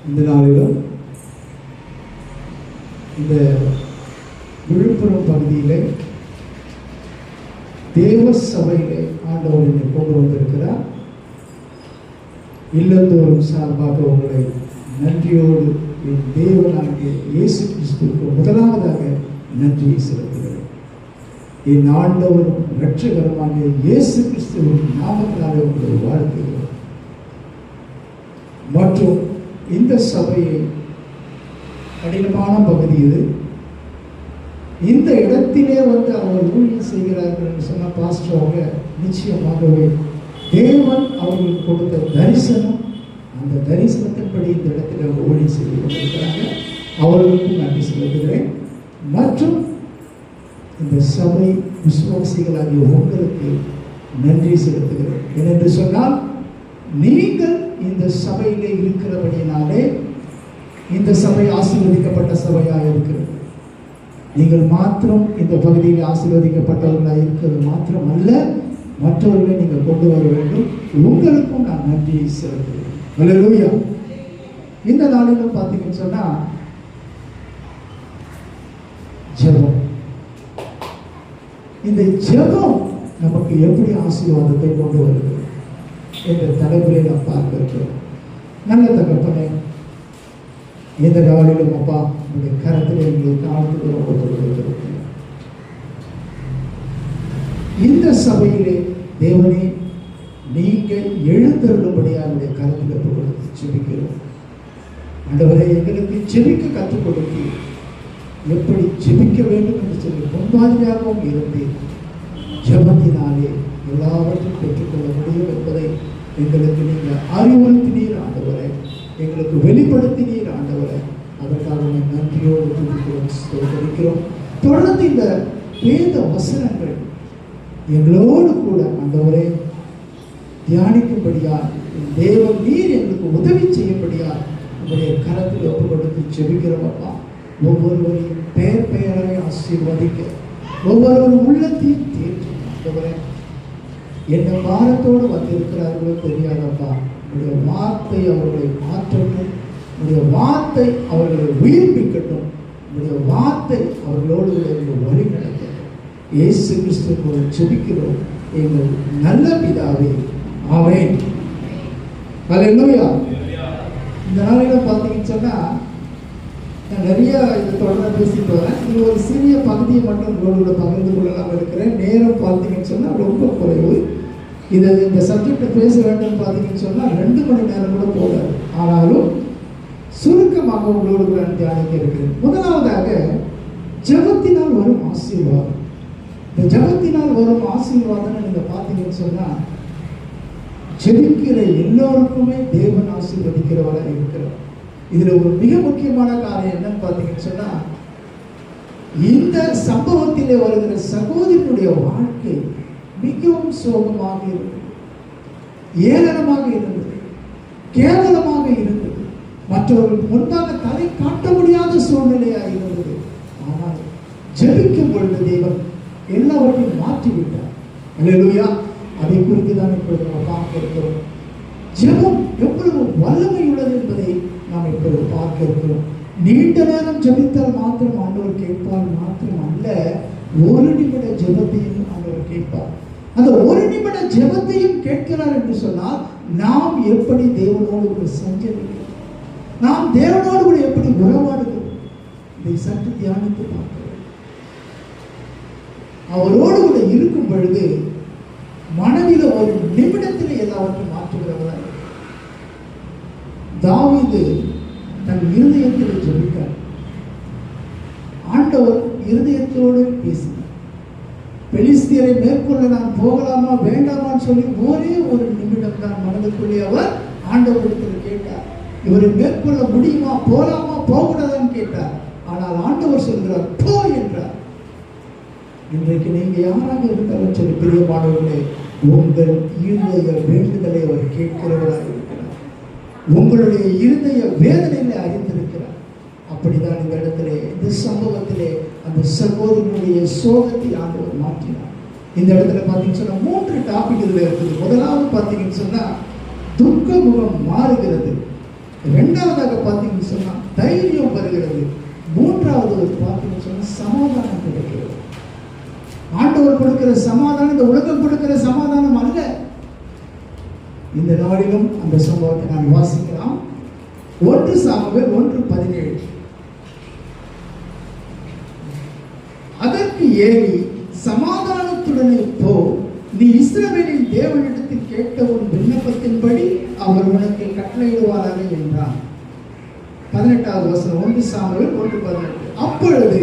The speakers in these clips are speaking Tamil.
இந்த நாளிலும் இந்த விழுப்புரம் பகுதியிலே தேவ சபையிலே ஆண்டவர் என்னை கொண்டு வந்திருக்கிறார். இல்லந்தோறும் சார்பாக உங்களை நன்றியோடு என் தேவனாகிய இயேசு கிறிஸ்துவுக்கு முதலாவதாக நன்றியை செலுத்துகிறேன். என் ஆண்டவரும் இரட்சகருமாகிய இயேசு கிறிஸ்துவின் நாமத்தினாலே உங்களை வாழ்த்துகிறேன். மற்றும் இந்த சபையை கடினமான பகுதி இது. இந்த இடத்திலே வந்து அவர் ஊழியம் செய்கிறார்கள் என்று சொன்ன பாஸ்டர் அவங்க நிச்சயமாகவே தேவன் அவர்களுக்கு கொடுத்த தரிசனம், அந்த தரிசனத்தின்படி இந்த இடத்துல அவங்க ஊழியம் செய்து கொண்டிருக்கிறாங்க. அவர்களுக்கும் நன்றி செலுத்துகிறேன். மற்றும் இந்த சபை விசுவாசிகளாகிய உங்களுக்கு நன்றி செலுத்துகிறேன். ஏனென்று சொன்னால் நீங்கள் இந்த சபையிலே இருக்கிறபடியினாலே இந்த சபை ஆசீர்வதிக்கப்பட்ட சபையாக இருக்கிறது. நீங்கள் மாத்திரம் இந்த பகுதியில் ஆசீர்வதிக்கப்பட்டவர்களாக இருக்கிறது மாத்திரம் அல்ல, மற்றவர்களை நீங்கள் கொண்டு வர வேண்டும். உங்களுக்கும் நான் நன்றியை செலுத்துகிறேன். அல்லேலூயா. இந்த நாளிலும் பார்த்தீங்கன்னு சொன்னா ஜெபம். இந்த ஜெபம் நமக்கு எப்படி ஆசீர்வாதத்தை கொண்டு வருது என்ற தலைப்பிலே நாம் பார்க்க இருக்கிறோம். நல்ல தகப்பனே, இந்த நாளிலும் அப்பா உங்களுடைய கரத்திலே எங்களை தாழ்த்துகிறோம். இந்த சபையிலே தேவனே நீங்கள் எழுந்தருளும்படியாக கருத்தில் கொடுத்து ஜெபிக்கிறோம். ஆண்டவரே, எங்களுக்கு ஜெபிக்க கற்றுக் கொடுத்து எப்படி ஜெபிக்க வேண்டும் என்று சொல்லி முன்மாதிரியாகவும் இருந்தேன். ஜெபத்தினாலே எல்லாவற்றையும் பெற்றுக்கொள்ள முடியும் என்பதை எங்களுக்கு நீங்கள் அறிவுறுத்தினீர் ஆண்டவரே, எங்களுக்கு வெளிப்படுத்தினீர் ஆண்டவரே. அதற்காக நன்றியோடு துதிக்கிறோம். தொடர்ந்து இந்த வேத வசனங்கள் எங்களோடு கூட ஆண்டவரே தியானிக்கும்படியா தேவன் நீர் எங்களுக்கு உதவி செய்யும்படியா உங்களுடைய கரத்தில் ஒப்பு கொடுத்து ஜெபிக்கிறோம் அப்பா. ஒவ்வொருவரையும் பெயர் பெயராய் ஆசீர்வதிக்க, ஒவ்வொருவரும் உள்ளத்தையும் தேர்ச்சி ஆண்டவரே. என்ன பாரத்தோடு வந்திருக்கிறார்களோ தெரியாதப்பா, உங்களுடைய வார்த்தை அவர்களை மாற்றட்டும், உங்களுடைய வார்த்தை அவர்களை உயிர்ப்பிக்கட்டும், உங்களுடைய வார்த்தை அவர்களோடு வழி நடக்கட்டும். இயேசு கிறிஸ்துவோடு ஜெபிக்கிறோம் எங்கள் நல்ல பிதாவே, ஆமென். அல்லேலூயா. இந்த நாளில பார்த்தீங்கன்னு சொன்னா நான் நிறைய இதை தொடர்ந்து பேசிட்டு வரேன். இது ஒரு சிறிய பகுதியை மட்டும் உங்களோட பகிர்ந்து கொள்ளலாம் இருக்கிறேன். நேரம் பார்த்தீங்கன்னு சொன்னால் ரொம்ப குறைவு. இந்த சப்ஜெக்டை பேச வேண்டும் பார்த்தீங்கன்னு சொன்னால் 2 மணி நேரம் கூட போகாது. ஆனாலும் சுருக்கமாக உங்களோடு கூட தியானிக்க இருக்கிறேன். முதலாவதாக ஜெபத்தினால் வரும் ஆசீர்வாதம். இந்த ஜெபத்தினால் வரும் ஆசீர்வாதம் நீங்கள் பார்த்தீங்கன்னு சொன்னால் ஜெபிக்கிற எல்லோருக்குமே தேவன் ஆசீர்வதிக்கிறவராக இருக்கிறார். இதுல ஒரு மிக முக்கியமான காரியம் என்னன்னு பார்த்தீங்கன்னு சொன்னா, இந்த சம்பவத்திலே வருகிற சகோதரனுடைய வாழ்க்கை மிகவும் சோகமாக இருந்தது, ஏளனமாக இருந்தது, கேவலமாக இருந்தது, மற்றவர்களுக்கு முன்பாக தலை காட்ட முடியாத சூழ்நிலையாக இருந்தது. ஆனால் ஜெபிக்கும் பொழுது தேவன் எல்லாவற்றையும் மாற்றிவிட்டார். அல்லேலூயா. அதை குறித்து தான் இப்பொழுது நம்ம பார்க்க இருக்கிறோம். ஜெபம் எவ்வளவு வல்லமை உள்ளது என்பதை நாம் இப்பொழுது பார்க்க இருக்கிறோம். நீண்ட நேரம் ஜெபித்தால் மாத்திரம் ஆண்டவர் கேட்பார் மாத்திரம் அல்ல, 1 நிமிட ஜெபத்தையும் ஆண்டவர் கேட்பார். அந்த 1 நிமிட ஜெபத்தையும் கேட்கிறார் என்று சொன்னால் நாம் எப்படி தேவனோடு கூட சஞ்சரிக்கிறோம், நாம் தேவனோடு கூட எப்படி உறவாடுகிறோம், இதை சற்று தியானித்து பார்க்கிறோம். அவரோடு கூட இருக்கும் பொழுது மனதில் 1 நிமிடத்தில் எல்லாவற்றையும் மாற்றுகிறவராக தாவீது தன் இருதயத்தில் ஜெபித்தார். ஆண்டவர் இருதயத்தோடு பேசினார். பெலிஸ்தியரை மேற்கொள்ள நான் போகலாமா வேண்டாமான்னு சொல்லி ஒரே 1 நிமிடம் தான் மனதுக்குள்ளே அவர் ஆண்டவரிடத்தில் கேட்டார். இவரை மேற்கொள்ள முடியுமா, போலாமா போகக்கூடாதான்னு கேட்டார். ஆனால் ஆண்டவர் சொல்கிறார் போ என்றார். இன்றைக்கு நீங்க யாராக இருந்தாலும் சரி பிரியமானவர்களே, உங்கள் இருதய வேண்டுதலை அவர் கேட்கிறவராக இருக்கிறார். உங்களுடைய இருதய வேதனைகளை அறிந்திருக்கிறார். அப்படிதான் இந்த இடத்திலே, இந்த சம்பவத்திலே அந்த சகோதரனுடைய சோகத்தை ஆண்டவர் மாற்றினார். இந்த இடத்துல பார்த்தீங்கன்னு சொன்னா 3 டாபிக் இதுல இருக்குது. முதலாவது பார்த்தீங்கன்னு சொன்னா துக்க முகம் மாறுகிறது. இரண்டாவதாக பார்த்தீங்கன்னு சொன்னா தைரியம் வருகிறது. மூன்றாவது பார்த்தீங்கன்னு சொன்னா சமாதானம் கிடைக்கிறது. ஆண்டவர் கொடுக்கிற சமாதானம் இந்த உலகம் கொடுக்கிற சமாதானம் அல்ல. இந்த நாளிலும் அந்த சம்பவத்தை நான் வாசிக்கலாம். 1 சாமுவேல் 1:17. அதற்கு ஏலி, சமாதானத்துடனே போ, நீ இஸ்ரவேலின் தேவனிடத்தில் கேட்ட ஒரு விண்ணப்பத்தின்படி அவர் உனக்கு கட்டளையிடுவாராக என்றார். 18வது வசனம் 1 சாமுவேல் 1:18. அப்பொழுது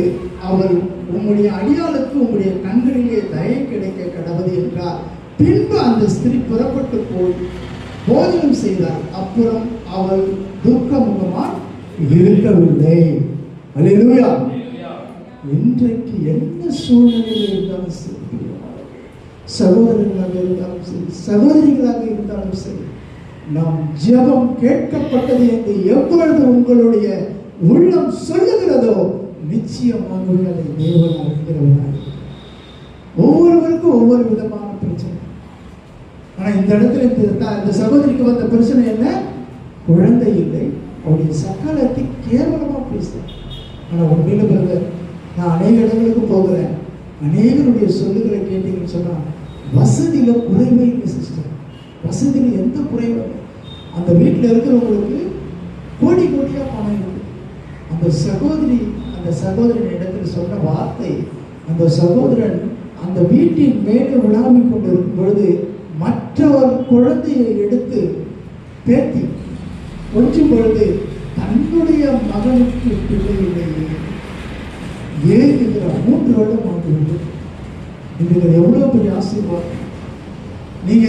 அவர், உம்முடைய அடியாளுக்கு உம்முடைய கண்களிலே தயை கிடைக்க கடவுது என்றார். பின்பு அந்த ஸ்திரீ புறப்பட்டு போய் போஜனம் செய்தார். அப்புறம் அவள் துக்கமுகமாய் இருக்கவில்லை. அல்லேலூயா. இன்றைக்கு என்ன சூழ்நிலையில் இருந்தாலும் சரி, சகோதரர்களாக இருந்தாலும் சரி, சகோதரிகளாக இருந்தாலும் சரி, நாம் ஜெபம் கேட்கப்பட்டது என்று எப்பொழுது உங்களுடைய உள்ளம் சொல்லுகிறதோ நிச்சயமாகவே அதை தேவன் அறிகிறவனாக. ஒவ்வொருவருக்கும் ஒவ்வொரு விதமான பிரச்சனை. ஆனா இந்த இடத்துல இந்த சகோதரிக்கு வந்த பிரச்சனை என்ன? குழந்தை இல்லை. அவருடைய சக்காலத்தை கேவலமா பேசுறேன். ஆனா உண்மையில நான் அநேக இடங்களுக்கு போகிறேன். அநேகருடைய சொல்லுகளை கேட்டீங்கன்னு சொன்னா வசதியில குறைவே இல்லை சிஸ்டர். வசதியில எந்த குறைவும் இல்லை. அந்த வீட்டில் இருக்கிறவங்களுக்கு கோடி கோடியா பணம் இருக்கு. அந்த சகோதரன் இடத்துல சொன்ன வார்த்தை, அந்த சகோதரன் அந்த வீட்டின் மேலே விழாமிக் கொண்டிருக்கும் பொழுது மற்றவர் குழந்தையை எடுத்து பேத்தி கொஞ்சம் பொழுது தன்னுடைய மகனுக்கு பிள்ளை இல்லையே ஏங்குகிற 3 வருடம் ஆகுது. இதுக்கு எவ்வளவு பெரிய ஆசீர்வாதம். நீங்க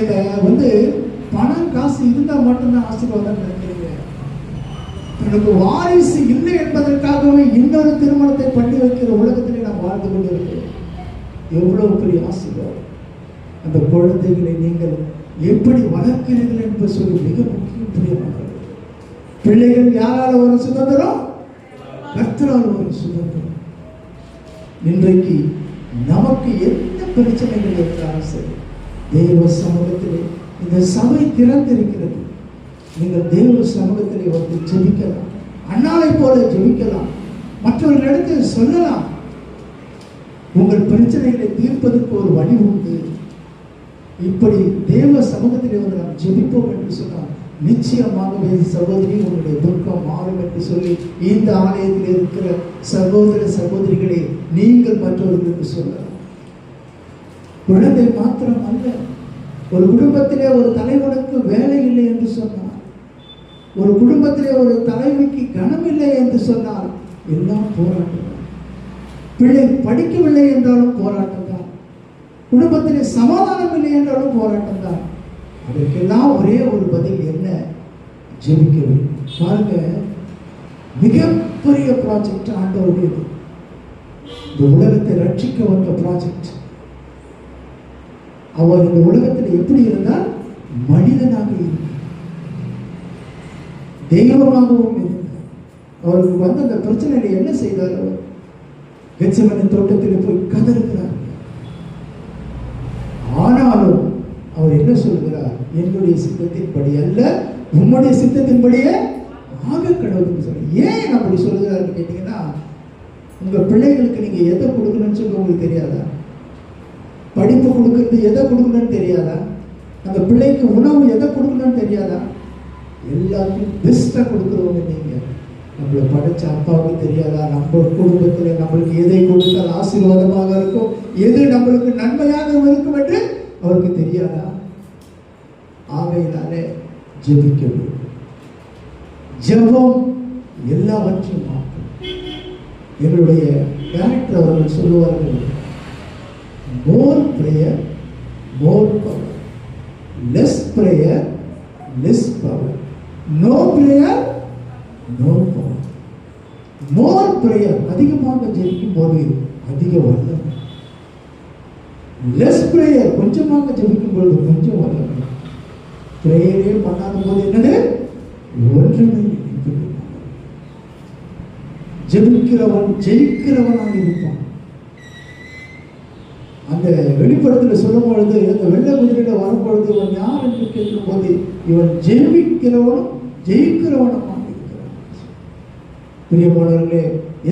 பணம் காசு இருந்தா மட்டும்தான் ஆசீர்வாதம் நினைக்கிறீங்க. எனக்கு வாரிசு இல்லை என்பதற்காகவே இன்னொரு திருமணத்தை பண்ணி வைக்கிற உலகத்திலே நாம் வாழ்ந்து கொண்டிருக்கிறோம். எவ்வளவு பெரிய ஆசீர்வாதம். அந்த குழந்தைகளை நீங்கள் எப்படி வளர்க்கிறீர்கள் என்று சொல்லி மிக முக்கியம். பிரியமானவர்களே, பிள்ளைகள் யாரால ஒரு சுதந்திரம்? கர்த்தரால் ஒரு சுதந்திரம். இன்றைக்கு நமக்கு எந்த பிரச்சனைகள் இருந்தாலும் சரி, தேவ சமூகத்திலே இந்த சபை திறந்திருக்கிறது. நீங்கள் தேவ சமூகத்திலே வந்து ஜெபிக்கலாம். அண்ணாலை போல ஜெபிக்கலாம். மற்றவர்களிடத்தில் சொல்லலாம். உங்கள் பிரச்சனைகளை தீர்ப்பதற்கு ஒரு வழி உண்டு. இப்படி தேவ சமூகத்திலே வந்து நாம் ஜெபிப்போம் என்று சொன்னால் நிச்சயமாகவே சகோதரி உங்களுடைய துக்கம் மாறும் என்று சொல்லி இந்த ஆலயத்தில் இருக்கிற சகோதர சகோதரிகளை நீங்கள் மற்றவர்களுக்கு சொல்லலாம். குழந்தை மாத்திரம் அல்ல, ஒரு குடும்பத்திலே ஒரு தலைவனுக்கு வேலை இல்லை என்று சொன்னார், ஒரு குடும்பத்திலே ஒரு தலைவிக்கு கனம் இல்லை என்று சொன்னால் எல்லாம் போராட்டம். பிள்ளை படிக்கவில்லை என்றாலும் போராட்டம் தான். குடும்பத்திலே சமாதானம் இல்லை என்றாலும் போராட்டம் தான். அதற்கெல்லாம் ஒரே ஒரு பதில் என்ன? ஜெபிக்க வேண்டும். பாருங்க, மிகப்பெரிய ப்ராஜெக்ட் ஆண்டவருடையது. இந்த உலகத்தை ரட்சிக்க வந்த ப்ராஜெக்ட். அவர் இந்த உலகத்தில் எப்படி இருந்தால் மனிதனாக இருந்தார், தெய்வமாகவும் இருந்தார். அவருக்கு வந்த அந்த பிரச்சனையை என்ன செய்தார்? அவர் கெத்செமனே தோட்டத்தில் போய் கதறுகிறார். ஆனாலும் அவர் என்ன சொல்கிறார்? என்னுடைய சித்தத்தின்படி அல்ல, உம்முடைய சித்தத்தின்படியே ஆக கடவுளுக்கு சொல்ல. ஏன் அப்படி சொல்கிறாருன்னு கேட்டீங்கன்னா, உங்க பிள்ளைகளுக்கு நீங்க எதை கொடுக்கணும்னு சொல்லி உங்களுக்கு தெரியாதா? படிப்பு கொடுக்கறது எதை கொடுக்கணும்னு தெரியாதா? அந்த பிள்ளைக்கு உணவு எதை கொடுக்கணும்னு தெரியாதா? எல்லாத்தையும் பெஸ்டா கொடுக்குறவங்க நீங்க. நம்மளை படைச்ச அப்பாவுக்கு தெரியாதா? நம்ம குடும்பத்தில் நம்மளுக்கு எதை கொடுத்தால் ஆசீர்வாதமாக இருக்கும், எது நம்மளுக்கு நன்மையாக இருக்கும் என்று அவருக்கு தெரியாதா? ஆகையினாலே ஜெபிக்க வேண்டும். ஜெபம் எல்லாவற்றையும் மாற்றும். எங்களுடைய டைரக்டர் அவர்கள் சொல்லுவார்கள், more prayer more power, less prayer less power, no prayer no power. More prayer அதிகமாக ஜெபிக்கும் போது அதிக வல்லமை, லெஸ் பிரேயர் கொஞ்சமாக ஜெபிக்கும் பொழுது கொஞ்சம் வல்லமை. பிரேயரே பண்ணாத போது என்னது? ஒன்றுமே. ஜெபிக்கிறவன் ஜெயிக்கிறவனாக இருப்பான். அந்த வெளிப்படத்தில் சொல்லும் பொழுது அந்த வெள்ளை குதிரையில வரும்பொழுது இவன் யார் என்று கேட்கும் போது இவன் ஜெயிக்கிறவனும் ஜெயிக்கிறவனுமாக இருக்கிறான். பிரியமானவர்களே,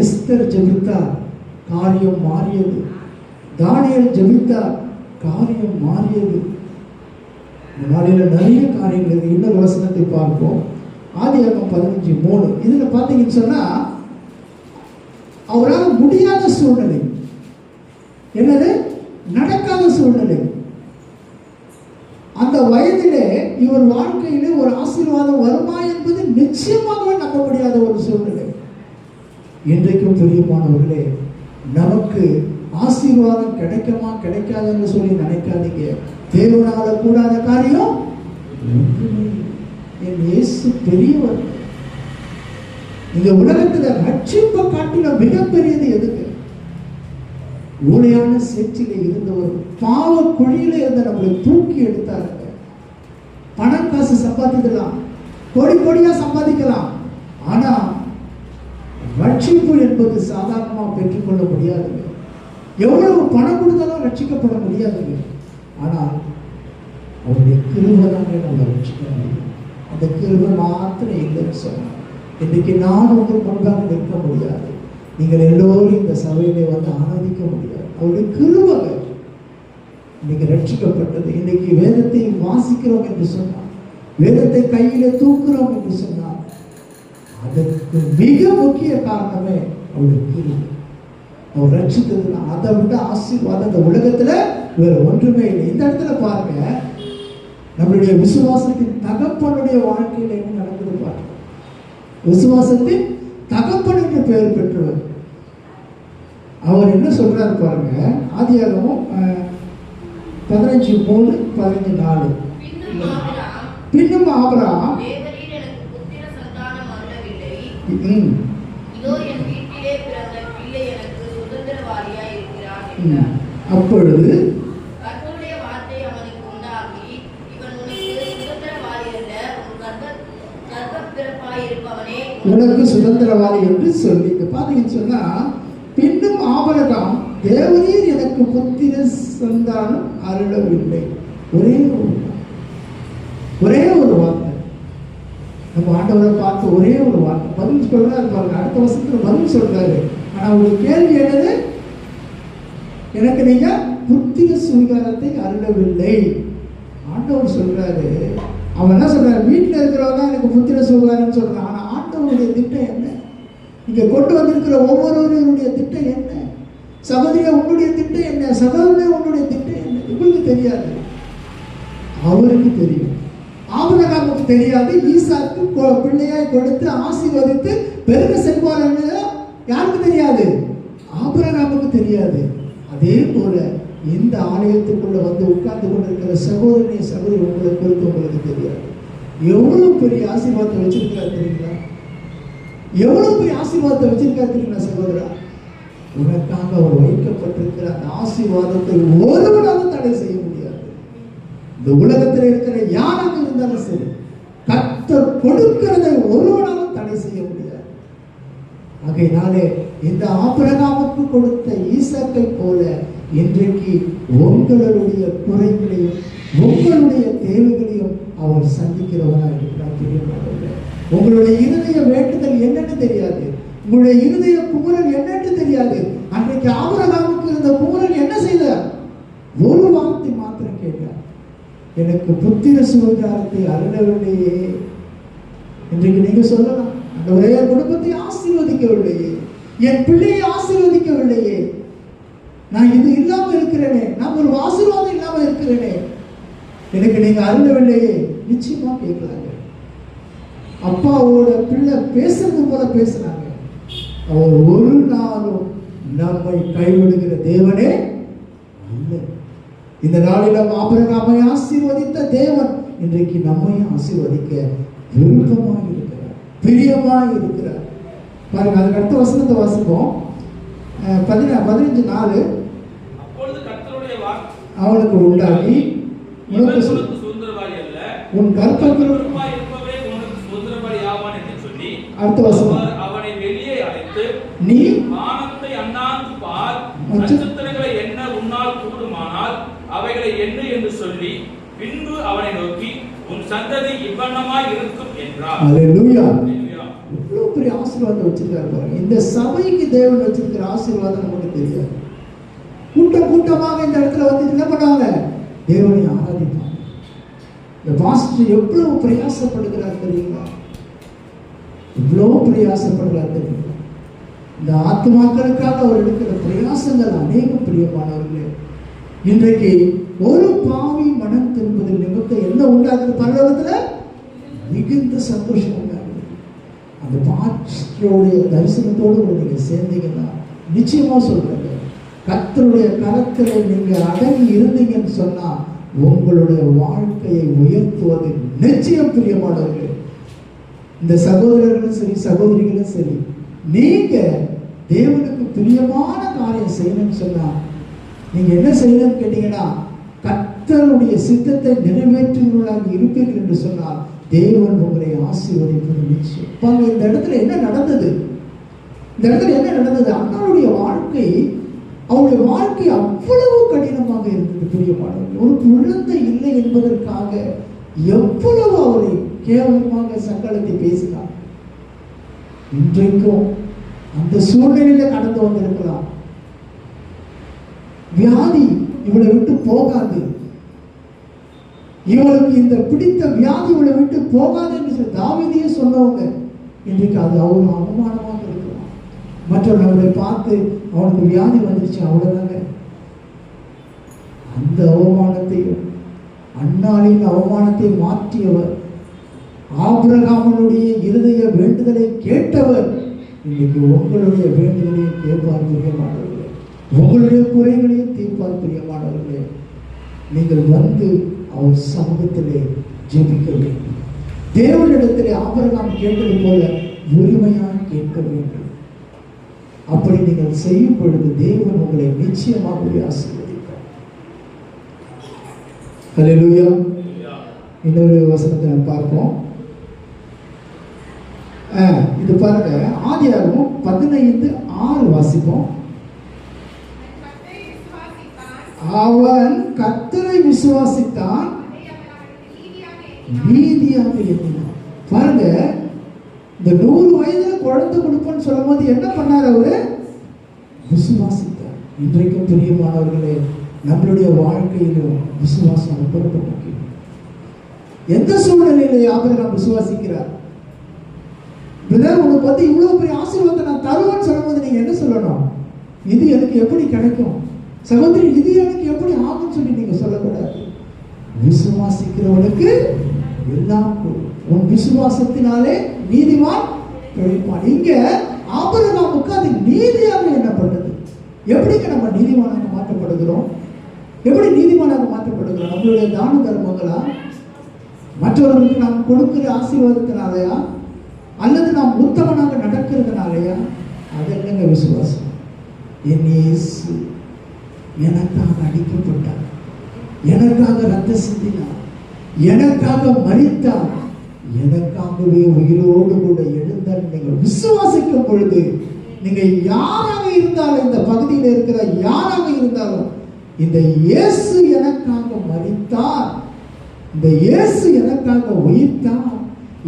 எஸ்தர் ஜெபித்தார், காரியம் மாறியது. தானியேல் ஜெபித்தார், காரியம் மாறியது. நாளில நிறைய காரியங்கள். இன்னொரு வசனத்தை பார்ப்போம். ஆதியாகமம் 15:3. இதுல பார்த்தீங்கன்னு சொன்னா அவரால் முடியாத சூழ்நிலை, என்னது நடக்காத சூழ்நிலை. அந்த வயதிலே இவர் வாழ்க்கையிலே ஒரு ஆசீர்வாதம் வருமா என்பது நிச்சயமாக நம்ப முடியாத ஒரு சூழ்நிலை. இன்றைக்கும் பிரியமானவர்களே, நமக்கு ஆசீர்வாதம் கிடைக்குமா கிடைக்காதுன்னு சொல்லி நினைக்காதீங்க. தேவனால கூடாத காரியம் என் இயேசு பெரியவர். இந்த உலகத்துல ரட்சிப்பை காட்டின மிகப்பெரியது எதுக்கு? ஊழையான சேற்றில இருந்தவர், பாவ குழியில இருந்த நம்மளை தூக்கி எடுத்தாருங்க. பணம் காசு சம்பாதிக்கலாம், கோடி கோடியா சம்பாதிக்கலாம், ஆனா ரட்சிப்பு என்பது சாதாரணமா பெற்றுக்கொள்ள முடியாதுங்க. எவ்வளவு பணம் கொடுத்தாலும் ரட்சிக்கப்பட முடியாதுங்க. ஆனால் அவருடைய கிருபை தாங்க நம்ம ரட்சிக்க முடியும். அந்த கிருபை மாத்திரம் இல்லைன்னு சொன்னார். இன்றைக்கு நான் உங்களுக்கு முன்பாக நிற்க முடியாது, நீங்கள் எல்லோரும் இந்த சபையிலே வந்து ஆராதிக்க முடியாது. அவருடைய கிருபை இன்னைக்கு ரட்சிக்கப்பட்டது. இன்னைக்கு வேதத்தை வாசிக்கிறோம் என்று சொன்னார், வேதத்தை கையில தூக்குறோம் என்று சொன்னார், அதற்கு மிக முக்கிய காரணமே அவருடைய கிருபை. அவர் ரட்சித்ததுன்னா அதை விட ஆசீர்வாதம் இந்த உலகத்துல வேற ஒன்றுமே இல்லை. இந்த இடத்துல பாருங்க, நம்மளுடைய விசுவாசத்தின் தகப்பனுடைய வாழ்க்கையில் என்ன நடக்குது பாருங்க. விசுவாசத்தின் தகப்பன் என்று பெயர் பெற்றவர். அவர் என்ன சொல்றாரு பாருங்க. ஆதியாகமம் 15:3, 15:4. பின்னும் ஆபிரகாம் அப்பொழுது உனக்கு சுதந்திரவாதி என்று சொல்லி பாத்தீங்கன்னு சொன்னா, பின்னும் ஆபிரகாம் தேவரீர் எனக்கு புத்திர சந்தானம் அருளவில்லை. ஒரே ஒரு வார்த்தை நம்ம ஆண்டவரை பார்த்து ஒரே ஒரு வார்த்தை பதில் சொல்றாரு பாருங்க. அடுத்த வருஷத்துல பதில் சொல்றாரு. ஆனா ஒரு கேள்வி என்னது? எனக்கு நீங்க புத்திர சுவீகாரத்தை அருளவில்லை. ஆண்டவர் சொல்றாரு. அவன் என்ன சொல்றாரு? வீட்டில் இருக்கிறவங்க எனக்கு புத்திர சுவீகாரம் சொல்றான். ஆனா ஆண்டவருடைய திட்டம் என்ன? இங்க கொண்டு வந்திருக்கிற ஒவ்வொருவருடைய திட்டம் என்ன? சகோதரியா உன்னுடைய திட்டம் என்ன? சகோதரனே உன்னுடைய திட்டம் என்ன? உங்களுக்கு தெரியாது, அவருக்கு தெரியும். ஆபிரகாமுக்கு தெரியாது. ஈசாக்கு பிள்ளையாய் கொடுத்து ஆசீர்வதித்து பெருக செல்வார் யாருக்கு தெரியாது? ஆபிரகாமுக்கு தெரியாது. அதே போல இந்த ஆலயத்துக்குள்ள வந்து உட்கார்ந்து கொண்டிருக்கிற சகோதரனை சகோதரி உங்களை குறித்து உங்களுக்கு தெரியாது. எவ்வளவு பெரிய ஆசீர்வாதத்தை வச்சிருக்கிறார் தெரியுங்களா? எவ்வளவு பெரிய ஆசீர்வாதத்தை வச்சிருக்காரு தெரியுங்களா சகோதரா? உனக்காக அவர் வைக்கப்பட்டிருக்கிற அந்த ஆசீர்வாதத்தை ஒருவனாலும் தடை செய்ய முடியாது. இந்த உலகத்தில் இருக்கிற யாராக இருந்தாலும் சரி, கர்த்தர் கொடுக்கிறதை ஒருவனாலும் தடை செய்ய முடியாது. ஆகையினாலே இந்த ஆபிரகாமுக்கு கொடுத்த ஈசாக்கை போல இன்றைக்கு உங்களுடைய குறைகளையும் உங்களுடைய தேவைகளையும் அவர் சந்திக்கிறவராக இருக்கிறார். உங்களுடைய இருதய வேண்டுதல் என்னன்னு தெரியாது, உங்களுடைய இருதய குமுறல் என்னன்னு தெரியாது. அன்றைக்கு ஆபிரகாமுக்கு இருந்த குமுறல் என்ன செய்தார்? ஒரு வார்த்தை மாத்திரம் கேட்டார், எனக்கு புத்திர சுவீகாரத்தை அருளவில்லையே. இன்றைக்கு நீங்க சொல்லலாம், அந்த ஒரே குடும்பத்தை ஆசீர்வதிக்கவில்லையே, என் பிள்ளையை ஆசீர்வதிக்கவில்லையே, நான் இது இல்லாம இருக்கிறேனே, நான் ஒரு ஆசீர்வாதம் இல்லாம இருக்கிறேனே, எனக்கு நீங்க அருளவில்லையே. நிச்சயமா கேட்கலாங்க. அப்பாவோட பிள்ளை பேசுறது போல பேசுறாங்க. அவர் ஒரு நாளும் நம்மை கைவிடுகிற தேவனே இல்லை. இந்த நாளில் ஆபிரகாமை ஆசீர்வதித்த தேவன் இன்றைக்கு நம்மையும் ஆசீர்வதிக்க விருப்பமாக இருக்கிறார், பிரியமாக இருக்கிறார். பாருங்க, அதுக்கு அடுத்த வசனத்தை வாசிப்போம். 15:4. அவனுக்கு உண்டாகி உனக்கு சுதந்திரவாளி அல்ல, உன் கர்ப்பத்தில் அடுத்த வசனம், அவனை வெளியே அழைத்து நீ வானத்தை அண்ணாந்து பார், நட்சத்திரங்களை என்ன உன்னால் கூடும் அவைகளை எண்ணு என்று சொல்லி பின்பு அவனை நோக்கி உன் சந்ததி இவ்வண்ணமாய் இருக்கும் என்றார். அல்லேலூயா. இவ்வளவு பெரிய ஆசீர்வாதம் வச்சிருக்காரு பாருங்க. இந்த சபைக்கு தேவன் வச்சிருக்கிற ஆசீர்வாதம் நமக்கு தெரியாது. கூட்டம் கூட்டமாக இந்த இடத்துல வந்து என்ன பண்ணாங்க? தேவனை ஆராதிப்பாங்க. இந்த பாஸ்டர் எவ்வளவு பிரயாசப்படுகிறார் தெரியுங்களா? இவ்வளவு பிரயாசப்படுகிறார் தெரியுங்களா? இந்த ஆத்துமாக்களுக்காக அவர் எடுக்கிற பிரயாசங்கள் அநேகம் பிரியமானவர்களே. இன்றைக்கு ஒரு பாவி மனம் திரும்புதல் நிமித்தம் என்ன உண்டாகுது? பரலோகத்துல மிகுந்த சந்தோஷம் உண்டாகுது. அந்த பாஸ்டருடைய தரிசனத்தோடு நீங்க சேர்ந்தீங்கன்னா நிச்சயமா சொல்றேன், கர்த்தருடைய கரத்துல நீங்க அடங்கி இருந்தீங்கன்னு சொன்னா உங்களுடைய வாழ்க்கையை உயர்த்துவது நிச்சயம். பிரியமானவர்களே, இந்த சகோதரர்களும் சரி சகோதரிகளும் சரி, நீங்க தேவனுக்கு பிரியமான காரியம் செய்யணும்னு சொன்னா நீங்க என்ன செய்யணும்னு கேட்டீங்கன்னா, கர்த்தருடைய சித்தத்தை நிறைவேற்றுவதாக இருப்பீர்கள் என்று சொன்னால் தேவன் உங்களை ஆசீர்வதிப்பது நிச்சயம். பாருங்க, இந்த இடத்துல என்ன நடந்தது? இந்த இடத்துல என்ன நடந்தது? அண்ணனுடைய வாழ்க்கை, அவருடைய வாழ்க்கை அவ்வளவு கடினமாக இருந்தது. பிரியமானவர்கள், ஒரு குழந்தை இல்லை என்பதற்காக எவ்வளவு அவரை கேவலமாக சங்கடத்தை பேசினார். இன்றைக்கும் அந்த சூழ்நிலையில கடந்து வந்திருக்கலாம். வியாதி இவளை விட்டு போகாது, இவளுக்கு இந்த பிடித்த வியாதி இவளை விட்டு போகாது என்று சொல்லி தாவீதையே சொன்னவங்க இன்றைக்கு அது அவரு அவமானமாக இருக்கலாம். மற்றவர்களை பார்த்து அவனுக்கு வியாதி வந்துருச்சு அவ்வளவுதாங்க. அந்த அவமானத்தையும் அன்னாளின் அவமானத்தை மாற்றியவர், ஆபிரகாமுடைய இருதய வேண்டுதலை கேட்டவர், இன்னைக்கு உங்களுடைய வேண்டுதலையும் கேட்பார். பிரியமானவர்களே, உங்களுடைய குறைகளையும் தீர்ப்பார். பிரியமானவர்களே, நீங்கள் வந்து அவர் சமூகத்திலே ஜெபிக்க வேண்டும். தேவனிடத்திலே ஆபிரகாம் கேட்டது போல உரிமையாக கேட்க வேண்டும். அப்படி நீங்கள் செய்யும் பொழுது தேவன் உங்களை நிச்சயமாக ஆசீர்வதிப்பார். ஹல்லேலூயா. இன்னொரு வசனத்தை பார்ப்போம். இது பாருங்க, ஆதியாகமம் 15:6 வாசிப்போம். அவன் கர்த்தரை விசுவாசித்தான், நீதியாக எண்ணினான். பாருங்க, இந்த 100 வயதுல குழந்தை கொடுப்போன்னு சொல்லும் போது என்ன பண்ணார்? அவரு விசுவாசித்தார். இன்றைக்கும் பிரியமானவர்களே, நம்மளுடைய வாழ்க்கையிலும் விசுவாசம் ரொம்ப முக்கியம். எந்த சூழ்நிலையிலே ஆபிரகாம் விசுவாசிக்கிறார்? பிரதர், உனக்கு வந்து இவ்வளவு பெரிய ஆசீர்வாதத்தை நான் தருவேன்னு சொல்லும் போது நீங்க என்ன சொல்லணும்? இது எனக்கு எப்படி கிடைக்கும்? சகோதரி, இது எனக்கு எப்படி ஆகும்னு சொல்லி நீங்க சொல்லக்கூடாது. விசுவாசிக்கிறவனுக்கு எல்லாம் உன் விசுவாசத்தினாலே நீதிமான் பிழைப்பான். இங்க ஆபிரகாமுக்கு அது நீதியாக எண்ணப்பட்டது. எப்படிங்க நம்ம நீதிமானாக மாற்றப்படுகிறோம்? எப்படி நீதிமானாக மாற்றப்படுகிறோம்? நம்மளுடைய தான தர்மங்களா? மற்றவர்களுக்கு நாம் கொடுக்கிற ஆசீர்வாதத்தினாலயா? அல்லது நாம் உத்தமனாக நடக்கிறதுனாலயா? அது என்னங்க விசுவாசம்? என் இயேசு எனக்காக அடிக்கப்பட்டார், எனக்காக ரத்த சிந்தினார், எனக்காக மரித்தார், எனக்காகவே உயிரோடு கூட எழுந்தார். நீங்கள் விசுவாசிக்கும் பொழுது நீங்க யாராக இருந்தாலும், இந்த பகுதியில் இருக்கிற யாராக இருந்தாலும், இந்த இயேசு எனக்காக மரித்தார், இந்த இயேசு எனக்காக உயிர்த்தார்,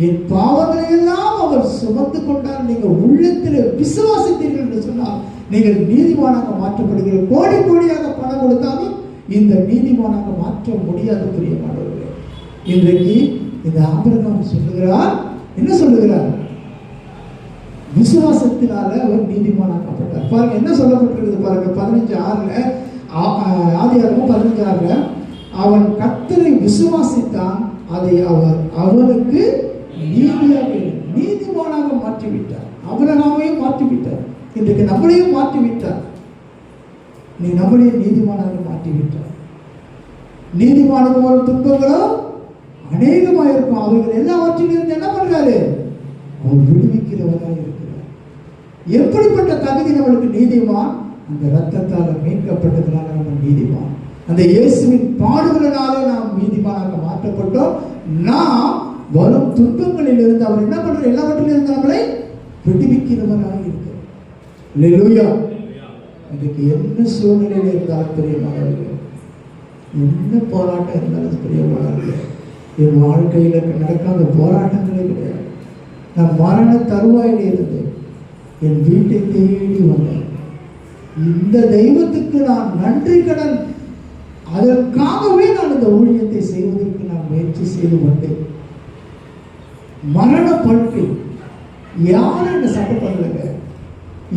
என் பாவங்களை எல்லாம் அவர் சுமந்து கொண்டார், நீங்கள் உள்ளத்தில் விசுவாசித்தீர்கள் என்று சொன்னால் நீங்கள் நீதிமானாக மாற்றப்படுகிற. கோடி கோடியாக பணம் கொடுத்தாலும் இந்த நீதிமானாக மாற்ற முடியாது. பிரியமானவர்களே, இன்றைக்கு இந்த ஆபிரகாம் சொல்லுகிறார், என்ன சொல்லுகிறார்? விசுவாசத்தினால அவர் நீதிமானாக்கப்பட்டார். பாருங்க என்ன சொல்லப்பட்டிருக்குது பாருங்க. 15:6 ஆதியாகமம் 15:6 அவன் கர்த்தரை விசுவாசித்தான், அதை அவர் அவனுக்கு நீதிமானாக மாற்றிவிட்டார். ஆபிரகாமையும் மாற்றிவிட்டார், இன்றைக்கு நம்மளையும் மாற்றிவிட்டார். நீ நம்மளையும் நீதிமானாக மாற்றிவிட்டார். நீதிமானவர்கள் துன்பங்களோ அநேகமாக இருக்கும். அவர்கள் எல்லாவற்றிலிருந்து என்ன பண்றாரு? அவர் விடுவிக்கிறவராக இருக்கிறார். எப்படிப்பட்ட தகுதி நம்மளுக்கு? நீதிமான். அந்த ரத்தத்தால் மீட்கப்பட்டதுனால நம்ம நீதிமான். அந்த இயேசுவின் பாடுகளினாலே நாம் நீதிமானாக மாற்றப்பட்டோம். நாம் வரும் துன்பங்களில் இருந்து அவர் என்ன பண்ற? எல்லாவற்றிலிருந்து நம்மளை விடுவிக்கிறவராக இருக்கிறார். அல்லேலூயா. இன்னைக்கு என்ன சூழ்நிலையில் இருந்தாலும் பிரியமானவர்களே, என்ன போராட்டம் இருந்தாலும் பிரியமானது, என் வாழ்க்கையில் நடக்காத போராட்டங்களே கிடையாது. நான் மரண தருவாயில் இருந்தேன், என் வீட்டை தேடி வந்தேன். இந்த தெய்வத்துக்கு நான் நன்றி கடன், அதற்காகவே நான் இந்த ஊழியத்தை செய்வதற்கு நான் முயற்சி செய்து வந்தேன். மரண படுக்கை, யாரும் என்னை சண்டை பண்ணலைங்க,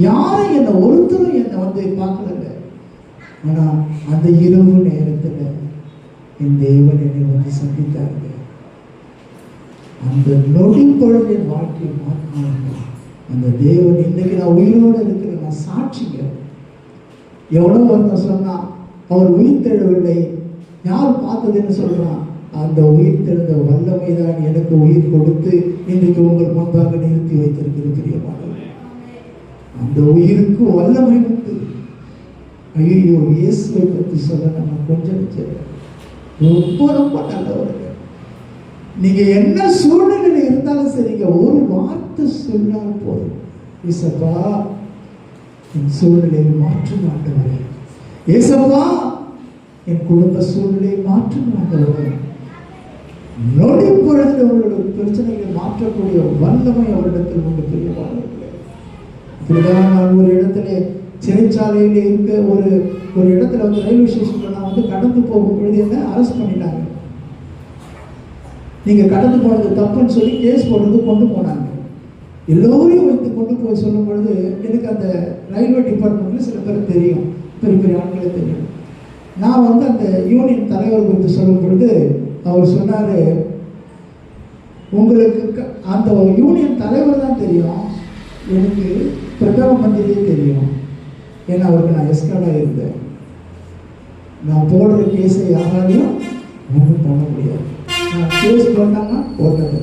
யாரும் என்னை ஒருத்தரும் என்னை பார்க்கலங்க. ஆனா அந்த இரவு நேரத்தில் என் தேவன் என்னை சந்தித்தாங்க. அந்த நொடி பொழுது என் வாழ்க்கையை மாற்றினாங்க அந்த தேவன். இன்னைக்கு நான் உயிரோடு இருக்கிறேன், நான் சாட்சிங்க. எவ்வளவு ஒருத்தன் சொன்னா அவர் உயிர் தெழவில்லை, யார் பார்த்ததுன்னு சொல்றான். அந்த உயிர் தெழுந்த வல்லமைதான் எனக்கு உயிர் கொடுத்து இன்றைக்கு உங்கள் முன்பாக நிறுத்தி வைத்திருக்கிறது. பிரியமானவர்களே, அந்த உயிருக்கு வல்லமை உண்டு. ஐயோ, இயேசுவை பற்றி சொல்ல நம்ம கொஞ்சம் ரொம்ப ரொம்ப நல்லவர்கள். நீங்க என்ன சூழ்நிலையில இருந்தாலும் சரிங்க, ஒரு வார்த்தை சொன்னால் போதும், இயேசப்பா என் சூழ்நிலையை மாற்றும் ஆண்டவரே, இயேசப்பா என் குடும்ப சூழ்நிலையை மாற்றும் ஆண்டவரே. நொடி பொழுது அவர்களுடைய பிரச்சனைகளை மாற்றக்கூடிய வல்லமை அவரிடத்தில் உண்டு. பிரியமானவர்களே, இப்படிதான் நான் ஒரு இடத்துல சிறைச்சாலையில் இருக்க ஒரு இடத்துல ரயில்வே ஸ்டேஷன்ல நான் கடந்து போகும் பொழுது என்ன அரெஸ்ட் பண்ணிட்டாங்க. நீங்க கடந்து போனது தப்புன்னு சொல்லி கேஸ் போடுறது கொண்டு போனாங்க. எல்லோரையும் வைத்து கொண்டு போய் சொல்லும் பொழுது எனக்கு அந்த ரயில்வே டிபார்ட்மெண்ட்ல சில பேர் தெரியும், பெரிய பெரிய ஆட்களே தெரியும். நான் அந்த யூனியன் தலைவர் குறித்து சொல்லும் பொழுது அவர் சொன்னாரு, உங்களுக்கு அந்த யூனியன் தலைவர் தான் தெரியும், எனக்கு பிரதம மந்திரியே தெரியும். ஏன்னா அவருக்கு நான் எஸ்கார்டாக இருந்தேன். நான் போடுற கேஸை யாராலையும் ஒன்றும் பண்ண முடியாது. நான் கேஸ் போட்டாங்கன்னா போட்டது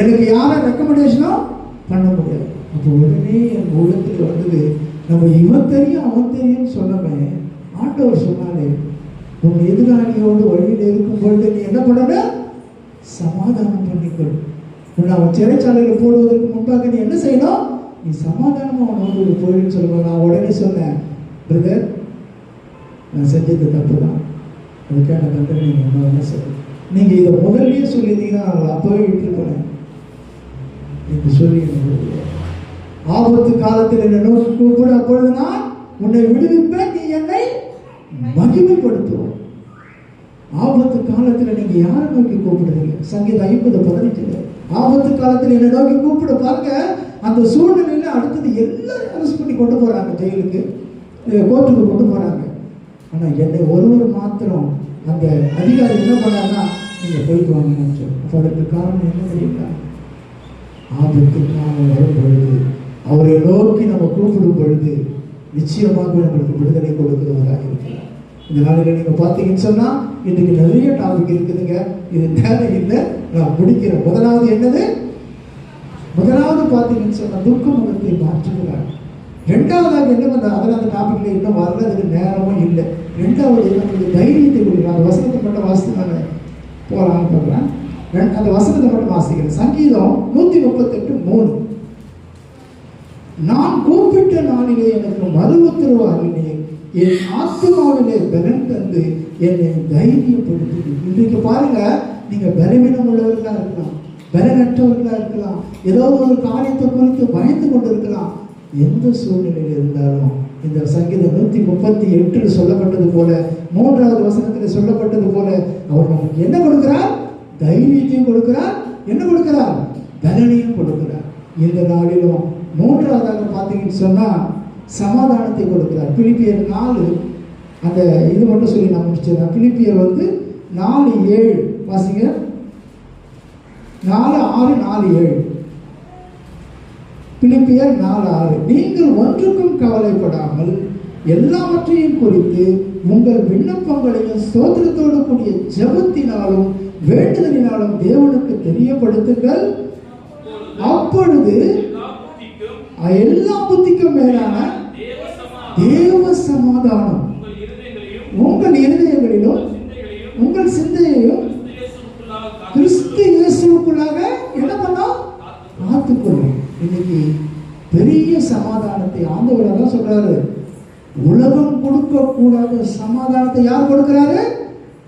எனக்கு யாரும் ரெக்கமெண்டேஷனும் பண்ண முடியாது. அப்போ உடனே என் உள்ளத்தில் வந்தது, நம்ம இவன் தெரியும் அவன் தெரியும்னு சொன்னமே, ஆண்டவர் சொன்னாலே உன் எதிராளியோடு வழியில் இருக்கும் பொழுது நீ என்ன பண்ணணும், சமாதானம் பண்ணிக்கொள். உன்னை அவன் சிறைச்சாலையில் போடுவதற்கு முன்பாக நீ என்ன செய்யணும், நீ சமாதானமாக அவனோடு போயிடுன்னு சொல்லுவாங்க. நான் உடனே சொன்னேன், பிரதர் நான் செஞ்சது தப்பு தான், அதுக்காக தண்டனை நீங்கள் என்ன சொல்லுங்கள், நீங்கள் இதை முதல்லயே சொல்லியிருந்தீங்கன்னா நான் அப்போவே விட்டுருப்பேன் என்று சொல்லி, ஆபத்து காலத்தில் என்னை நோக்கி கூப்பிடு, அப்பொழுது நான் உன்னை விடுவிப்பேன், நீ என்னை மகிமைப்படுத்துவோம். ஆபத்து காலத்தில் நீங்க யாரை நோக்கி கூப்பிடுறீங்க? சங்கீதம் 50:15 ஆபத்து காலத்தில் என்னை நோக்கி கூப்பிட பாருங்க. அந்த சூழ்நிலையில அடுத்தது எல்லாரும் அரெஸ்ட் பண்ணி கொண்டு போறாங்க, ஜெயிலுக்கு கோர்ட்டுக்கு கொண்டு போறாங்க. ஆனா என்னை ஒருவர் மாத்திரம் அந்த அதிகாரி என்ன பண்ணாருன்னா, நீங்க போயிட்டு வாங்கன்னு சொல்லி. அதற்கு காரணம் என்ன தெரியுங்களா, ஆபத்து காலம் வரும் பொழுது அவரை நோக்கி நம்ம கூப்பிடும் பொழுது நிச்சயமாக நம்மளுக்கு விடுதலை கொடுக்கிறவராக இருக்கிறார். இந்த நாளில் நீங்க பார்த்தீங்கன்னு சொன்னா இன்னைக்கு நிறைய டாபிக் இருக்குதுங்க, இது நேரம் இல்லை, நான் முடிக்கிறேன். முதலாவது என்னது, முதலாவது பார்த்தீங்கன்னு சொன்னா துக்க முகத்தை மாற்றுகிறார். ரெண்டாவதாக என்ன பண்ண, அதில் அந்த டாபிக்ல இன்னும் வரல, அதுக்கு நேரமும் இல்லை. ரெண்டாவது நம்மளுக்கு தைரியத்தை கொடுக்குறாங்க. அந்த வசனத்தை மட்டும் வாசித்து நான் போகலான்னு பார்க்குறேன். அந்த வசனத்தை மட்டும் வாசிக்கிறேன். சங்கீதம் 138:3 நான் கூப்பிட்ட நாளிலே எனக்கு மறு உத்தரவு அருளினேன், என் ஆத்மாவிலே பலன் தந்து என்னை தைரியப்படுத்தி. இன்றைக்கு பாருங்க, நீங்க பலவீனம் உள்ளவர்களா இருக்கலாம், பலனற்றவர்களா இருக்கலாம், ஏதாவது ஒரு காரியத்தை குறித்து பயந்து கொண்டு இருக்கலாம். எந்த சூழ்நிலையில் இருந்தாலும் இந்த சங்கீதம் 138 சொல்லப்பட்டது போல, 3வது வசனத்தில் சொல்லப்பட்டது போல, அவர் நமக்கு என்ன கொடுக்கிறார், தைரியத்தையும் கொடுக்கிறார், என்ன கொடுக்கிறார், பலனையும் கொடுக்கிறார். இந்த நாளிலும் 3வதாக பார்த்தீங்கன்னு சொன்னா சமாதானத்தை கொடுக்கிறார். பிலிப்பியர் 4 அந்த இது மட்டும் சொல்லி நான் முடிச்சிடறேன். பிலிப்பியர் 4:7 வாசிங்க. 4:6 4:7 பிலிப்பியர் 4:6 நீங்கள் ஒன்றுக்கும் கவலைப்படாமல் எல்லாவற்றையும் குறித்து உங்கள் விண்ணப்பங்களையும் ஸ்தோத்திரத்தோடு கூடிய ஜெபத்தினாலும் வேண்டுதலினாலும் தேவனுக்கு தெரியப்படுத்துங்கள். அப்பொழுது எல்லா புத்திக்கும் மேலான தேவ சமாதானம் உங்கள் இருதயங்களிலும் உங்கள் சிந்தையையும் கிறிஸ்து இயேசுவுக்குள்ளாக என்ன பண்ணோம், காத்துக்கொள்ளும். இன்னைக்கு பெரிய சமாதானத்தை ஆண்டவர் தான் சொல்றாரு, உலகம் கொடுக்கக்கூடிய முடியாத சமாதானத்தை யார் கொடுக்கிறாரு?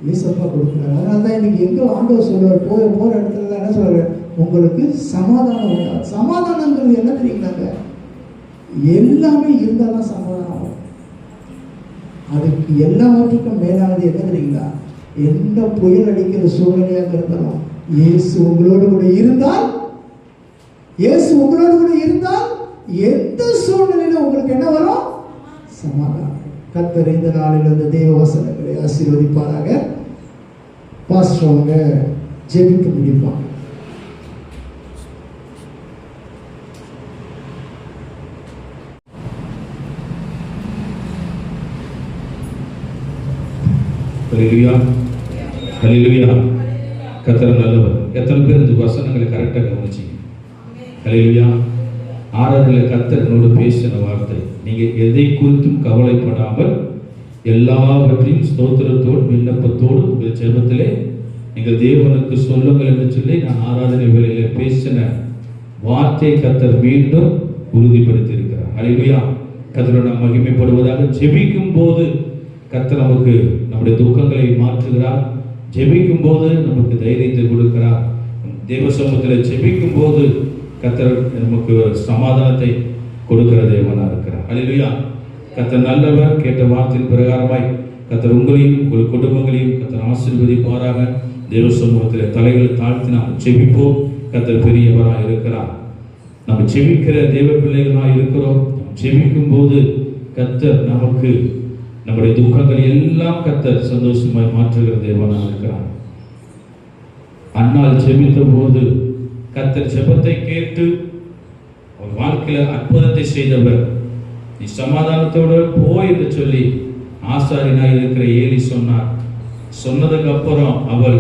இயேசப்பா கொடுக்கிறாரு. அதனால தான் இன்னைக்கு எங்க ஆண்டவர் சொல்லுவார், போற இடத்துல என்ன சொல்றாரு, உங்களுக்கு சமாதானம் உண்டாது. சமாதானங்கிறது என்ன தெரியுங்களாங்க? எல்லாமே இருந்தால் தான் சமாதானம் ஆகும். அதுக்கு எல்லாவற்றுக்கும் மேலானது என்ன தெரியுங்களா? எந்த புயல் அடிக்கிற சூழ்நிலையாக இருந்தாலும் இயேசு உங்களோடு கூட இருந்தால், இயேசு உங்களோடு கூட இருந்தால் எந்த சூழ்நிலையில உங்களுக்கு என்ன வரும்? சமாதானம். கர்த்தர் இந்த நாளில் இந்த தேவ வசனங்களை ஆசீர்வதிப்பாராக. பாஸ்டர் அவங்க ஜெபித்து முடிப்பாங்க. ஹல்லேலூயா, ஹல்லேலூயா. கர்த்தர் நல்லவர். எத்தனை பேர் இந்த வசனங்களை கரெக்டாக கவனிச்சீங்க? ஹல்லேலூயா. ஆறாவதுல கர்த்தர் என்னோடு பேசின வார்த்தை, நீங்க எதை குறித்தும் கவலைப்படாமல் எல்லாவற்றையும் ஸ்தோத்திரத்தோடு விண்ணப்பத்தோடு உங்கள் ஜெபத்திலே நீங்கள் தேவனுக்கு சொல்லுங்கள் என்று சொல்லி நான் ஆராதனை வேளையில பேசின வார்த்தையை கர்த்தர் மீண்டும் உறுதிப்படுத்தி இருக்கிறார். ஹல்லேலூயா. கர்த்தர் நாம் மகிமைப்படுவதாக. ஜெபிக்கும் போது கர்த்தர் நமக்கு நம்முடைய துக்கங்களை மாற்றுகிறார். ஜெபிக்கும் போது நமக்கு தைரியத்தை கொடுக்கிறார். தேவ சமூகத்தில் ஜெபிக்கும் போது கர்த்தர் நமக்கு சமாதானத்தை கொடுக்கிற தேவனா இருக்கிறார். ஹல்லேலூயா. கர்த்தர் நல்லவர். கேட்ட வார்த்தையின் பிரகாரமாய் கர்த்தர் உங்களையும் உங்கள் குடும்பங்களையும் கர்த்தர் ஆசீர்வதிப்பாராக. தேவ சமூகத்தில் தலைகளை தாழ்த்தி நாம் ஜெபிப்போம். கர்த்தர் பெரியவராக இருக்கிறார். நம்ம ஜெபிக்கிற தேவ பிள்ளைகளாக இருக்கிறோம். ஜெபிக்கும் போது கர்த்தர் நமக்கு நம்முடைய துக்கங்கள் எல்லாம் கர்த்தர் சந்தோஷமாய் மாற்றுகிற தேவனாக இருக்கிறார். அன்னால் ஜெபித்த போது கர்த்தர் ஜெபத்தை கேட்டு அவர் வாழ்க்கையில அற்புதத்தை செய்தவர். நீ சமாதானத்தோடு போய் என்று சொல்லி ஆசாரியனாய் இருக்கிற ஏலி சொன்னார். சொன்னதுக்கு அப்புறம் அவர்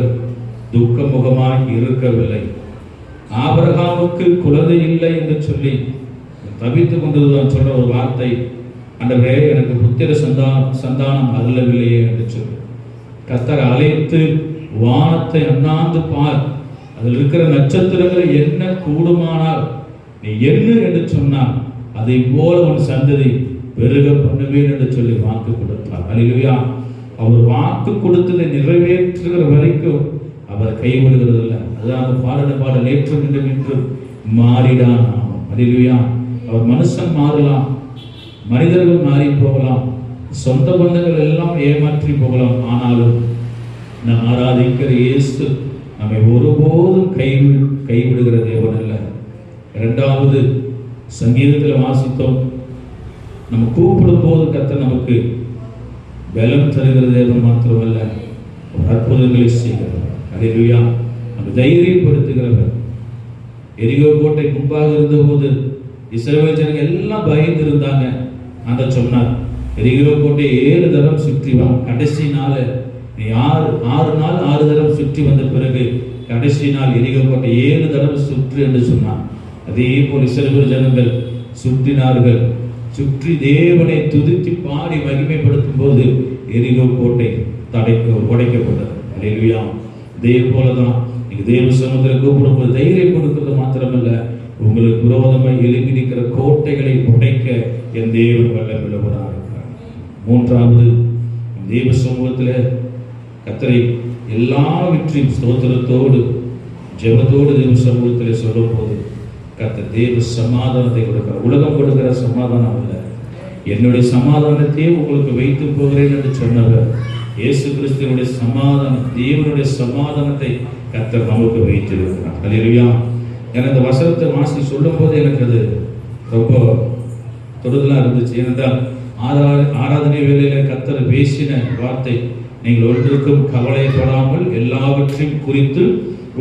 துக்கமுகமாய் இருக்கவில்லை. ஆபிரகாமுக்கு குழந்தை இல்லை என்று சொல்லி தவித்துக் கொண்டதுதான் சொல்ற ஒரு வார்த்தை, ஆண்டவரே எனக்கு புத்திர சந்தானம் அருளவில்லையே என்று சொல்லி கர்த்தர் அழைத்து வானத்தை அண்ணாந்து பார், அதில் இருக்கிற நட்சத்திரங்களை என்ன கூடுமானால் நீ என்ன என்று சொன்னார், அதை போல உன் சந்ததி பெருக பண்ணுவேன் என்று சொல்லி வாக்கு கொடுத்தார். ஹல்லேலூயா. அவர் வாக்கு கொடுத்ததை நிறைவேற்றுகிற வரைக்கும் அவர் கைவிடுகிறது இல்லை. அதான் அந்த பாடல் ஏற்றும் என்று மாறிடான். ஹல்லேலூயா. அவர் மனுஷன் மாறலாம், மனிதர்கள் மாறி போகலாம், சொந்த பந்தங்கள் எல்லாம் ஏமாற்றி போகலாம். ஆனாலும் நாம் ஆராதிக்கிற இயேசு நம்மை ஒருபோதும் கைவிடுகிற தேவன் அல்ல. இரண்டாவது சங்கீதத்தில் வாசித்தோம், நம்ம கூப்பிடும் போது கர்த்தர் நமக்கு பலம் தருகிற தேவன் மாத்திரமல்ல, அற்புதங்களை செய்கிறவர். ஹல்லேலூயா. நம்ம தைரியப்படுத்துகிறவர். எரிகோ கோட்டை முன்பாக இருந்த போது இஸ்ரவேல் ஜனங்கள் எல்லாம் பயந்து இருந்தாங்க. அந்த சொன்னார், எரிகோ கோட்டை 7 தரம் சுற்றி வா, கடைசி நாள் நீ 6 நாள் 6 தரம் சுற்றி வந்த பிறகு கடைசி நாள் எரிகோ கோட்டை 7 தரம் சுற்று என்று சொன்னார். அதே போல் இஸ்ரவேல் ஜனங்கள் சுற்றினார்கள். சுற்றி தேவனை துதித்து பாடி மகிமைப்படுத்தும் போது எரிகோ கோட்டை உடைக்கப்பட்டது. ஹல்லேலூயா. இதே போலதான் நீங்க தேவ சமூகத்தில் கூப்பிடும்போது தைரியம் கொடுக்கிறது மாத்திரமல்ல, உங்களுக்கு விரோதமாய் எழுப்பி நிற்கிற கோட்டைகளை உடைக்க என் தேவன் வல்லமையுள்ளவராக இருக்கிறார். மூன்றாவது, தேவ சமூகத்தில் கர்த்தரை எல்லாவற்றையும் ஸ்தோத்திரத்தோடு ஜெபத்தோடு தேவ சமூகத்தில் சொல்லும் போது கர்த்தர் தேவ சமாதானத்தை கொடுக்கிறார். உலகம் கொடுக்கிற சமாதானம் அல்ல, என்னுடைய சமாதானத்தையே உங்களுக்கு வைத்து போகிறேன் என்று சொன்னவர் இயேசு கிறிஸ்துவினுடைய சமாதானம், தேவனுடைய சமாதானத்தை கர்த்தர் நமக்கு வைத்திருக்கிறார். ஹல்லேலூயா. எனக்கு அந்த வசனத்தை வாசி சொல்லும் போது எனக்கு அது ரொம்ப தொடுதலா இருந்துச்சு. ஏனென்றால் ஆராதனை வேளையில கர்த்தர் பேசின வார்த்தை, நீங்கள் ஒன்றுக்கும் கவலைப்படாமல் எல்லாவற்றையும் குறித்து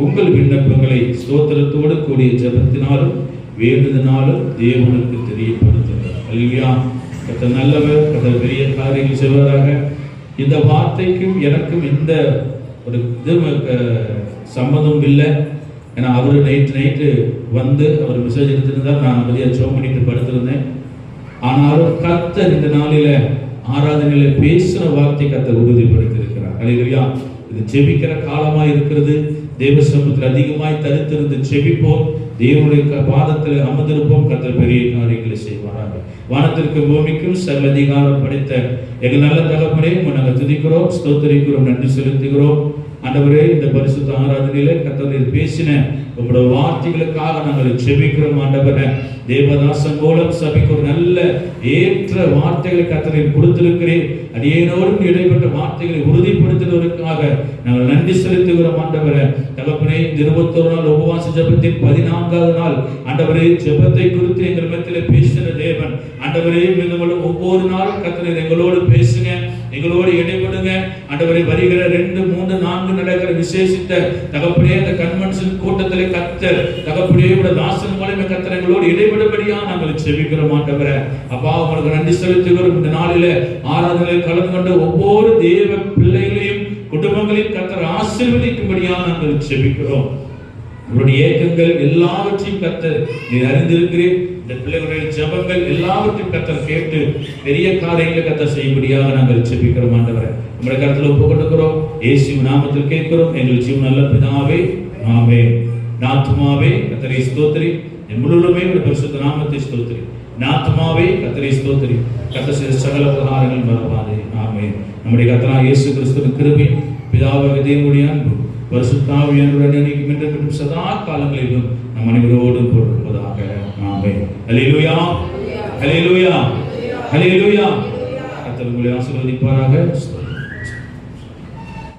உங்கள் விண்ணப்பங்களை ஸ்தோத்திரத்தோடு கூடிய ஜெபத்தினாலும் வேண்டுதனாலும் தேவனுக்கு தெரியப்படுத்துகிறார். ஹல்லேலூயா. கர்த்தர் நல்லவர், கர்த்தர் பெரிய காரியங்கள் செய்வதாக. இந்த வார்த்தைக்கும் எனக்கும் எந்த ஒரு சம்மதம் இல்லை. ஏன்னா அவரு நைட்டு வந்து அவர் மெசேஜ் எடுத்திருந்தார், நான் மதிய ஜெபம் பண்ணிட்டு படுத்திருந்தேன். ஆனாலும் கர்த்தர் இந்த நாளில ஆராதனையில பேசுற வார்த்தை கர்த்தர் உறுதிப்படுத்தி இருக்கிறார். ஹல்லேலூயா. இது ஜெபிக்கிற காலமாய் இருக்கிறது. தேவ சமூகத்தில் அதிகமாய் தரித்திருந்து ஜெபிப்போம். தேவனுடைய பாதத்தில் அமர்ந்திருப்போம். கர்த்தர் பெரிய காரியங்களை செய்வாராக. வானத்திற்கும் பூமிக்கும் சகல அதிகாரம் படைத்த எங்கள் நல்ல தகப்பனே, நாங்கள் துதிக்கிறோம், ஸ்தோத்திரிக்கிறோம், நன்றி செலுத்துகிறோம். ஆண்டவரே, இந்த பரிசுத்த ஆராதனையில கர்த்தர் பேசின உங்களுடைய வார்த்தைகளுக்காக நாங்கள் செபிக்கிறோம். ஆண்டவரே, தேவதாசன் மூலம் சபைக்கு ஒரு நல்ல ஏற்ற வார்த்தைகளை கர்த்தர் கொடுத்திருக்கிறேன். அடியேனோடும் இடைப்பட்ட வார்த்தைகளை உறுதிப்படுத்துவதற்காக நாங்கள் நன்றி செலுத்துகிறோம். ஆண்டவரே தகப்பனே, 21 நாள் உபவாச ஜெபத்தின் 14வது நாள் ஆண்டவரே, ஜெபத்தை குறித்து எங்கள் மத்தியில் பேசின தேவன். ஆண்டவரே, ஒவ்வொரு நாளும் கர்த்தர் எங்களோடு பேசுங்க, எங்களோடு இடைபடுங்க. ஆண்டவரே, வருகிற 2, 3, 4 நடக்கிற விசேஷித்த தகப்பனே அந்த கன்வென்ஷன் கூட்டத்திலே கர்த்தர் தகப்பனே தாசன் மூலமே கர்த்தர் எங்களோடு இடைபடும்படியா நாங்கள் செபிக்கிறோம். ஆண்டவரே அப்பா, உங்களுக்கு நன்றி செலுத்துகிறோம். இந்த நாளில ஆராதனையில் கலந்து கொண்டு ஒவ்வொரு தேவ பிள்ளைகளையும் குடும்பங்களையும் கர்த்தர் ஆசீர்வதிக்கும்படியா நாங்கள் செபிக்கிறோம். உங்களுடைய ஏக்கங்கள் எல்லாவற்றையும் கர்த்தர் நீர் அறிந்திருக்கிறேன். இந்த பிள்ளைகளுடைய ஜெபங்கள் எல்லாவற்றையும் கர்த்தர் கேட்டு பெரிய காரியங்களை கர்த்தர் செய்யும்படியாக நாங்கள் செபிக்கிறோம். ஆண்டவரே, நம்முடைய கருத்தில் ஒப்புக் கொடுக்கிறோம். இயேசுவின் நாமத்தில் கேட்கிறோம் எங்கள் ஜீவன் நல்ல பிதாவே, ஆமென். ஆத்துமாவே கர்த்தரை ஸ்தோத்திரி, என் முழுவதுமே பரிசுத்த நாமத்தை ஸ்தோத்திரி. ஆத்துமாவே கர்த்தரை ஸ்தோத்திரி, கர்த்தர் செய்த சகல உபகாரங்கள் மறவாதே. ஆமென். நம்முடைய கர்த்தராகிய இயேசு கிறிஸ்துவின் கிருபை, பிதாவாகிய தேவனுடைய அன்பு, பரிசுத்த ஆவியானவருடைய ஐக்கியம் என்றென்றும் சதா காலங்களிலும் நம் அனைவரோடும் இருப்பதாக. ஆமென். ஹல்லேலூயா, ஹல்லேலூயா, ஹல்லேலூயா. கர்த்தர் உங்களை ஆசீர்வதிப்பாராக.